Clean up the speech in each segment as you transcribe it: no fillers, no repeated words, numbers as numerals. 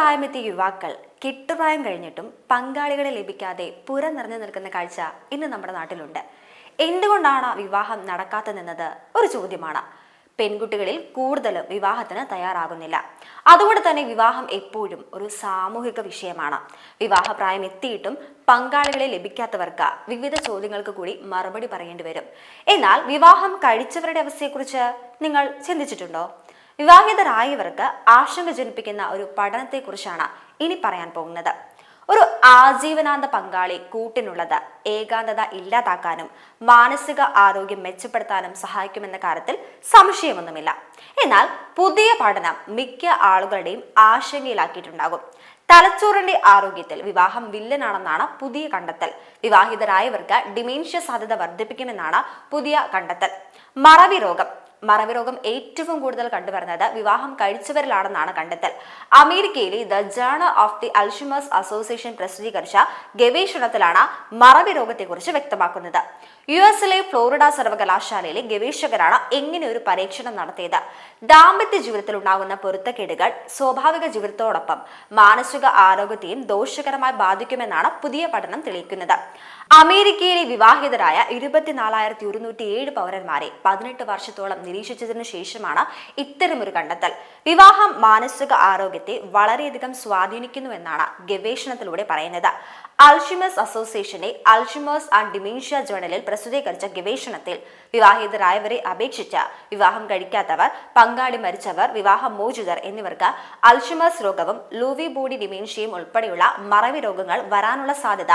പ്രായമെത്തിയ യുവാക്കൾ കെട്ടുപ്രായം കഴിഞ്ഞിട്ടും പങ്കാളികളെ ലഭിക്കാതെ നിറഞ്ഞു നിൽക്കുന്ന കാഴ്ച ഇന്ന് നമ്മുടെ നാട്ടിലുണ്ട്. എന്തുകൊണ്ടാണ് വിവാഹം നടക്കാത്തതെന്നത് ഒരു ചോദ്യമാണ്. പെൺകുട്ടികളിൽ കൂടുതലും വിവാഹത്തിന് തയ്യാറാകുന്നില്ല. അതുകൊണ്ട് തന്നെ വിവാഹം എപ്പോഴും ഒരു സാമൂഹിക വിഷയമാണ്. വിവാഹപ്രായം എത്തിയിട്ടും പങ്കാളികളെ ലഭിക്കാത്തവർക്ക് വിവിധ ചോദ്യങ്ങൾക്ക് കൂടി മറുപടി പറയേണ്ടി വരും. എന്നാൽ വിവാഹം കഴിച്ചവരുടെ അവസ്ഥയെക്കുറിച്ച് നിങ്ങൾ ചിന്തിച്ചിട്ടുണ്ടോ? വിവാഹിതരായവർക്ക് ആശങ്ക ജനിപ്പിക്കുന്ന ഒരു പഠനത്തെക്കുറിച്ചാണ് ഇനി പറയാൻ പോകുന്നത്. ഒരു ആജീവനാന്ത പങ്കാളി കൂട്ടിനുള്ളത് ഏകാന്തത ഇല്ലാതാക്കാനും മാനസിക ആരോഗ്യം മെച്ചപ്പെടുത്താനും സഹായിക്കുമെന്ന കാര്യത്തിൽ സംശയമൊന്നുമില്ല. എന്നാൽ പുതിയ പഠനം മിക്ക ആളുകളുടെയും ആശങ്കയിലാക്കിയിട്ടുണ്ടാകും. തലച്ചോറിന്റെ ആരോഗ്യത്തിൽ വിവാഹം വില്ലനാണെന്നാണ് പുതിയ കണ്ടെത്തൽ. വിവാഹിതരായവർക്ക് ഡിമെൻഷ്യ സാധ്യത വർദ്ധിപ്പിക്കുമെന്നാണ് പുതിയ കണ്ടെത്തൽ. മറവി രോഗം ഏറ്റവും കൂടുതൽ കണ്ടുവരുന്നത് വിവാഹം കഴിച്ചവരിലാണെന്നാണ് കണ്ടെത്തൽ. അമേരിക്കയിലെ the journal of the Alzheimer's association പ്രസിദ്ധീകരിച്ച ഗവേഷണത്തിലാണ് മറവി രോഗത്തെക്കുറിച്ച് വ്യക്തമാക്കുന്നത്. യുഎസിലെ ഫ്ലോറിഡ സർവകലാശാലയിലെ ഗവേഷകരാണ് എങ്ങനെ ഒരു പരീക്ഷണം നടത്തിയത്. ദാമ്പത്യ ജീവിതത്തിൽ ഉണ്ടാകുന്ന പൊരുത്തക്കേടുകൾ സ്വാഭാവിക ജീവിതത്തോടൊപ്പം മാനസിക ആരോഗ്യത്തെയും ദോഷകരമായി ബാധിക്കുമെന്നാണ് പുതിയ പഠനം തെളിയിക്കുന്നത്. അമേരിക്കയിലെ വിവാഹിതരായ 24,107 പൗരന്മാരെ 18 വർഷത്തോളം നിരീക്ഷിച്ചതിനു ശേഷമാണ് ഇത്തരമൊരു കണ്ടെത്തൽ. വിവാഹം മാനസിക ആരോഗ്യത്തെ വളരെയധികം സ്വാധീനിക്കുന്നുവെന്നാണ് ഗവേഷണത്തിലൂടെ പറയുന്നത്. അൽഷിമേഴ്സ് അസോസിയേഷന്റെ അൽഷിമേഴ്സ് ആൻഡ് ഡിമെൻഷ്യ ജേണലിൽ പ്രസിദ്ധീകരിച്ച ഗവേഷണത്തിൽ വിവാഹിതരായവരെ അപേക്ഷിച്ച് വിവാഹം കഴിക്കാത്തവർ, പങ്കാളി മരിച്ചവർ, വിവാഹമോചിതർ എന്നിവർക്ക് അൽഷിമേഴ്സ് രോഗവും ലൂവി ബോഡി ഡിമെൻഷ്യയും ഉൾപ്പെടെയുള്ള മറവി രോഗങ്ങൾ വരാനുള്ള സാധ്യത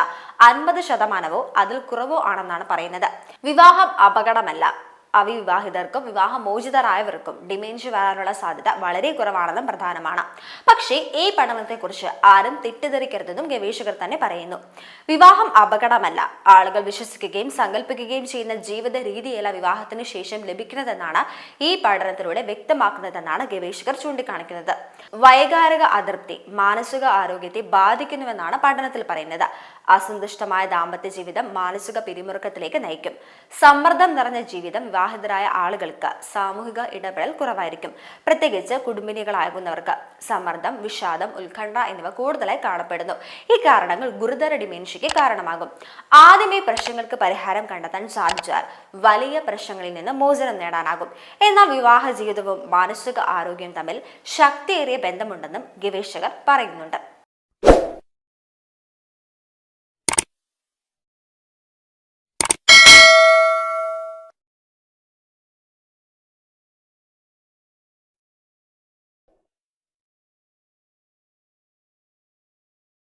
50% അതിൽ കുറവോ ആണെന്നാണ് പറയുന്നത്. വിവാഹം അപകടമല്ല. അവിവാഹിതർക്കും വിവാഹമോചിതരായവർക്കും ഡിമെൻഷ്യ വരാനുള്ള സാധ്യത വളരെ കുറവാണെന്നും പ്രധാനമാണ്. പക്ഷേ ഈ പഠനത്തെക്കുറിച്ച് ആരും തെറ്റിദ്ധരിക്കരുതെന്നും ഗവേഷകർ തന്നെ പറയുന്നു. വിവാഹം അപകടമല്ല. ആളുകൾ വിശ്വസിക്കുകയും സങ്കല്പിക്കുകയും ചെയ്യുന്ന ജീവിത രീതിയല്ല വിവാഹത്തിന് ശേഷം ലഭിക്കുന്നതെന്നാണ് ഈ പഠനത്തിലൂടെ വ്യക്തമാക്കുന്നതെന്നാണ് ഗവേഷകർ ചൂണ്ടിക്കാണിക്കുന്നത്. വൈകാരിക അതൃപ്തി മാനസിക ആരോഗ്യത്തെ ബാധിക്കുന്നുവെന്നാണ് പഠനത്തിൽ പറയുന്നത്. അസന്തുഷ്ടമായ ദാമ്പത്യ ജീവിതം മാനസിക പിരിമുറുക്കത്തിലേക്ക് നയിക്കും. സമ്മർദ്ദം നിറഞ്ഞ ജീവിതം വിവാഹിതരായ ആളുകൾക്ക് സാമൂഹിക ഇടപെടൽ കുറവായിരിക്കും. പ്രത്യേകിച്ച് കുടുംബിനികളാകുന്നവർക്ക് സമ്മർദ്ദം, വിഷാദം, ഉത്കണ്ഠ എന്നിവ കൂടുതലായി കാണപ്പെടുന്നു. ഈ കാരണങ്ങൾ ഗുരുതര ഡിമെൻഷ്യയ്ക്ക് കാരണമാകും. ആദ്യമേ പ്രശ്നങ്ങൾക്ക് പരിഹാരം കണ്ടെത്താൻ സാധിച്ചാൽ വലിയ പ്രശ്നങ്ങളിൽ നിന്ന് മോചനം നേടാനാകും. എന്നാൽ വിവാഹ ജീവിതവും മാനസിക ആരോഗ്യവും തമ്മിൽ ശക്തിയേറിയ ബന്ധമുണ്ടെന്നും ഗവേഷകർ പറയുന്നുണ്ട്.